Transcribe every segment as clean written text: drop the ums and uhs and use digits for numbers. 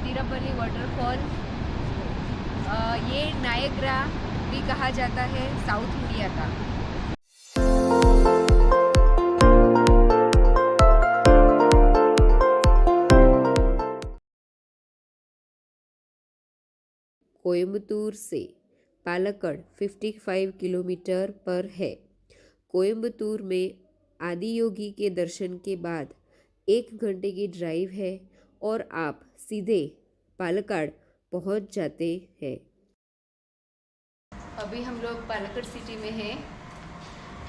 अदिरापल्ली waterfall. ये Niagara भी कहा जाता है साउथ इंडिया का। कोयम्बतूर से पालक्कड़ 55 किलोमीटर पर है। कोयम्बतूर में आदियोगी के दर्शन के बाद 1 घंटे की ड्राइव है और आप सीधे पालक्कड़ पहुंच जाते हैं। अभी हम लोग पालक्कड़ सिटी में हैं।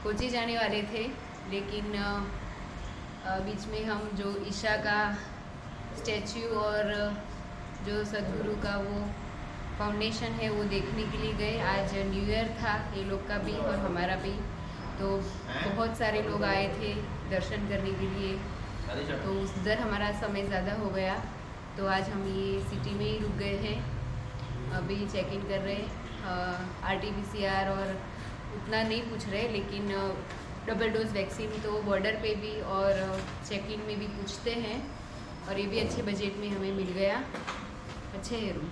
कोची जाने वाले थे, लेकिन बीच में हम जो ईशा का स्टैच्यू और जो सदगुरु का वो फाउंडेशन है वो देखने के लिए गए। आज न्यू ईयर था, ये लोग का भी और हमारा भी, तो बहुत सारे लोग आए थे दर्शन करने के लिए, तो उधर हमारा समय ज़्यादा हो गया। तो आज हम ये सिटी में ही रुक गए हैं। अभी चेक इन कर रहे हैं। RT-PCR और उतना नहीं पूछ रहे, लेकिन डबल डोज वैक्सीन तो बॉर्डर पे भी और चेक इन में भी पूछते हैं, और ये भी अच्छे बजट में हमें मिल गया। अच्छे है रूम।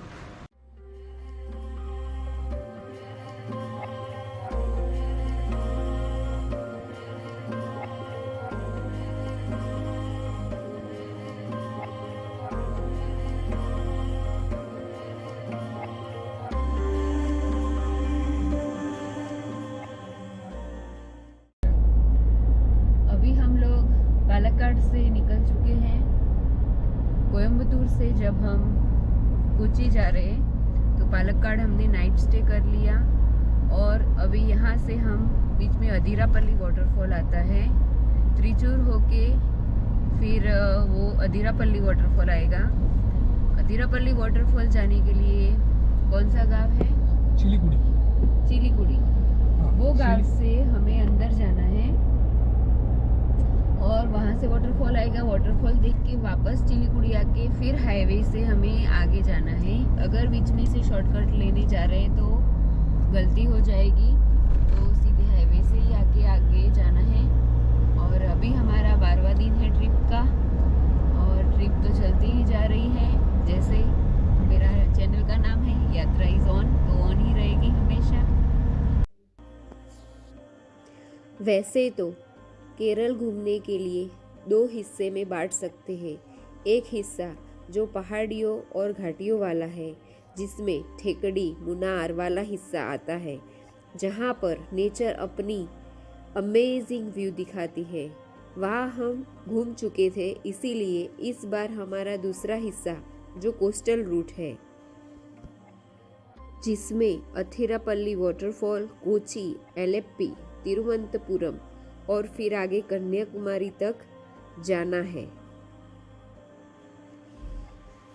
पालक्कड़ से निकल चुके हैं। कोयम्बतूर से जब हम कोची जा रहे तो पालक्कड़ हमने नाइट स्टे कर लिया, और अभी यहाँ से हम बीच में अदिरापल्ली वाटरफॉल आता है, त्रिचूर होके फिर वो अदिरापल्ली वाटरफॉल आएगा। अदिरापल्ली वाटरफॉल जाने के लिए कौन सा गांव है? चिलीकुड़ी। वो गांव से हमें अंदर जाना है और वहाँ से वाटरफॉल आएगा। वाटरफॉल देख के वापस चिलीकुड़ी आके फिर हाईवे से हमें आगे जाना है। अगर बीच में से शॉर्टकट लेने जा रहे हैं तो गलती हो जाएगी, तो सीधे हाईवे से ही आगे जाना है। और अभी हमारा 12वां दिन है ट्रिप का, और ट्रिप तो चलती ही जा रही है। जैसे मेरा चैनल का नाम है यात्रा इज ऑन, तो ऑन ही रहेगी हमेशा। वैसे तो केरल घूमने के लिए 2 हिस्से में बांट सकते हैं। एक हिस्सा जो पहाड़ियों और घाटियों वाला है, जिसमें ठेकड़ी मुनार वाला हिस्सा आता है, जहाँ पर नेचर अपनी अमेजिंग व्यू दिखाती है। वहाँ हम घूम चुके थे, इसीलिए इस बार हमारा दूसरा हिस्सा जो कोस्टल रूट है, जिसमें अथिरापल्ली वाटरफॉल, कोची, एलेप्पी, तिरुवनंतपुरम और फिर आगे कन्याकुमारी तक जाना है।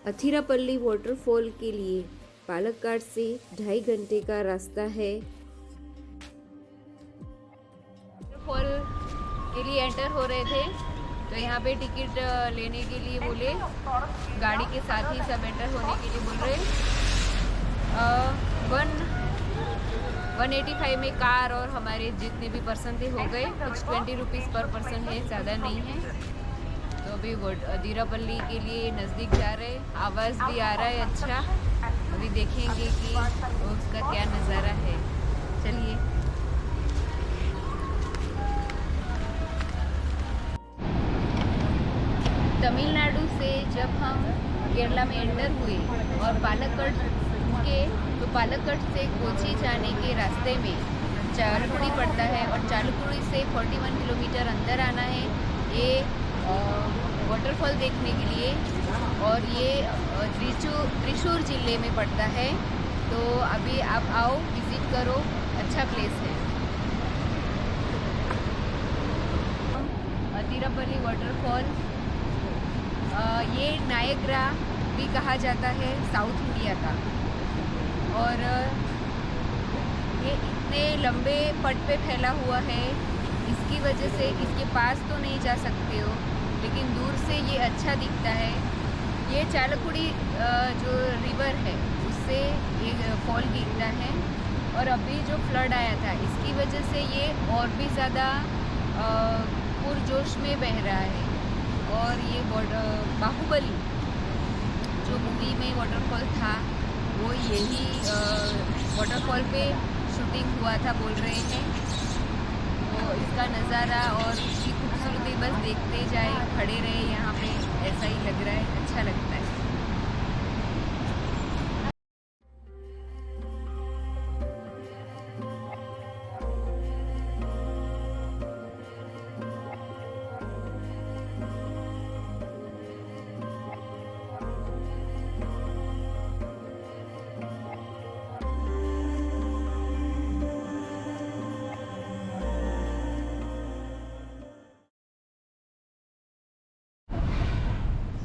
अथिरापल्ली वाटरफॉल के लिए पालक्कड़ से 2.5 घंटे का रास्ता है। वाटरफॉल के लिए एंटर हो रहे थे, तो यहाँ पे टिकट लेने के लिए बोले, गाड़ी के साथ ही सब एंटर होने के लिए बोल रहे। 185 में कार और हमारे जितने भी पर्सन थे हो गए। कुछ 20 रुपीज़ पर पर्सन है, ज़्यादा नहीं है। तो अभी अदिरापल्ली के लिए नज़दीक जा रहे। आवाज़ भी आ रहा है अच्छा। अभी देखेंगे कि उसका क्या नज़ारा है। चलिए। तमिलनाडु से जब हम केरला में एंटर हुए और पालक्कड़ के, तो पालक्कड़ से कोची जाने के रास्ते में चालकुड़ी पड़ता है, और चालकुड़ी से 41 किलोमीटर अंदर आना है ये वाटरफॉल देखने के लिए। और ये त्रिशूर जिले में पड़ता है। तो अभी आप आओ, विजिट करो, अच्छा प्लेस है। अदिरापल्ली वाटरफॉल, ये नायग्रा भी कहा जाता है साउथ इंडिया का, और ये इतने लंबे पट पे फैला हुआ है, इसकी वजह से इसके पास तो नहीं जा सकते हो, लेकिन दूर से ये अच्छा दिखता है। ये चालकुड़ी जो रिवर है उससे ये फॉल गिरता है, और अभी जो फ्लड आया था इसकी वजह से ये और भी ज़्यादा पुरजोश में बह रहा है। और ये बाहुबली जो मूवी में वाटरफॉल था वो यही वाटरफॉल पे शूटिंग हुआ था बोल रहे हैं। तो इसका नज़ारा और इसकी खूबसूरती बस देखते जाए, खड़े रहे यहाँ पे, ऐसा ही लग रहा है, अच्छा लगता है।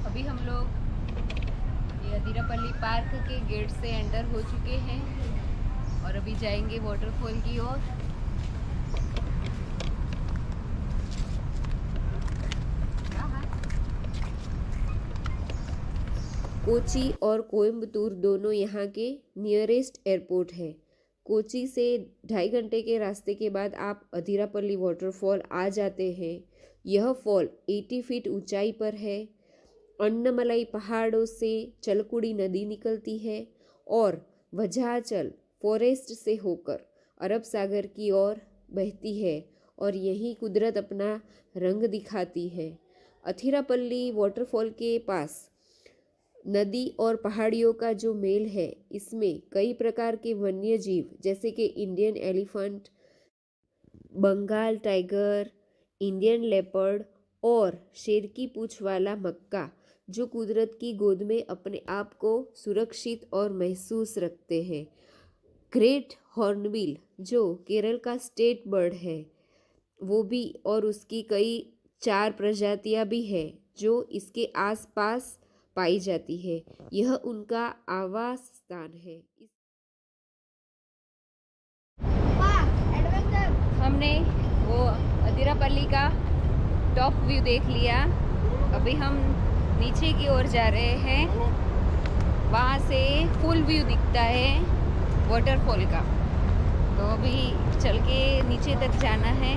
अभी हम लोग ये अदिरापल्ली पार्क के गेट से एंटर हो चुके हैं और अभी जाएंगे वाटरफॉल की ओर। कोची और कोयम्बतूर दोनों यहाँ के नियरेस्ट एयरपोर्ट है। कोची से 2.5 घंटे के रास्ते के बाद आप अदिरापल्ली वाटरफॉल आ जाते हैं। यह फॉल 80 फीट ऊंचाई पर है। अन्नमलाई पहाड़ों से चलकुड़ी नदी निकलती है और वजाचल फॉरेस्ट से होकर अरब सागर की ओर बहती है और यही कुदरत अपना रंग दिखाती है। अथिरापल्ली वाटरफॉल के पास नदी और पहाड़ियों का जो मेल है, इसमें कई प्रकार के वन्य जीव जैसे कि Indian elephant, Bengal tiger, Indian leopard और शेर की पूंछ वाला मक्का जो कुदरत की गोद में अपने आप को सुरक्षित और महसूस रखते हैं। ग्रेट हॉर्नबिल जो केरल का स्टेट बर्ड है वो भी, और उसकी कई 4 प्रजातियां भी है जो इसके आसपास पाई जाती है। यह उनका आवास स्थान है। हमने वो अदिरापल्ली का टॉप व्यू देख लिया। अभी हम नीचे की ओर जा रहे हैं, वहाँ से फुल व्यू दिखता है वाटरफॉल का। तो अभी चल के नीचे तक जाना है।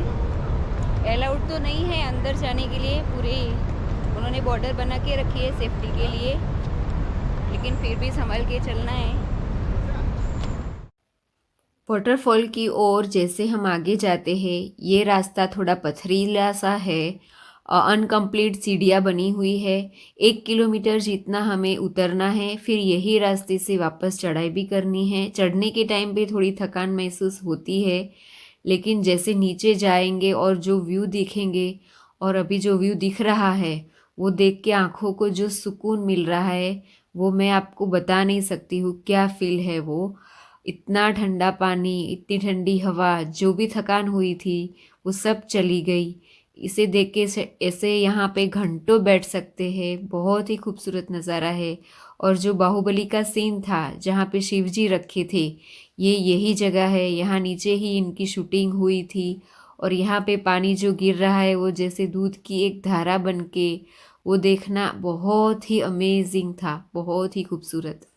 अलाउड तो नहीं है अंदर जाने के लिए, पूरे उन्होंने बॉर्डर बना के रखी है सेफ्टी के लिए, लेकिन फिर भी संभल के चलना है। वाटरफॉल की ओर जैसे हम आगे जाते हैं, ये रास्ता थोड़ा पथरीला सा है। अनकम्प्लीट सीढ़ियाँ बनी हुई है। 1 किलोमीटर जितना हमें उतरना है, फिर यही रास्ते से वापस चढ़ाई भी करनी है। चढ़ने के टाइम पे थोड़ी थकान महसूस होती है, लेकिन जैसे नीचे जाएंगे और जो व्यू दिखेंगे, और अभी जो व्यू दिख रहा है वो देख के आँखों को जो सुकून मिल रहा है वो मैं आपको बता नहीं सकती हूँ क्या फील है वो। इतना ठंडा पानी, इतनी ठंडी हवा, जो भी थकान हुई थी वो सब चली गई। इसे देख के ऐसे यहाँ पे घंटों बैठ सकते हैं। बहुत ही खूबसूरत नज़ारा है। और जो बाहुबली का सीन था जहाँ पे शिवजी रखे थे, ये यही जगह है। यहाँ नीचे ही इनकी शूटिंग हुई थी। और यहाँ पे पानी जो गिर रहा है वो जैसे दूध की एक धारा बन के, वो देखना बहुत ही अमेजिंग था, बहुत ही खूबसूरत।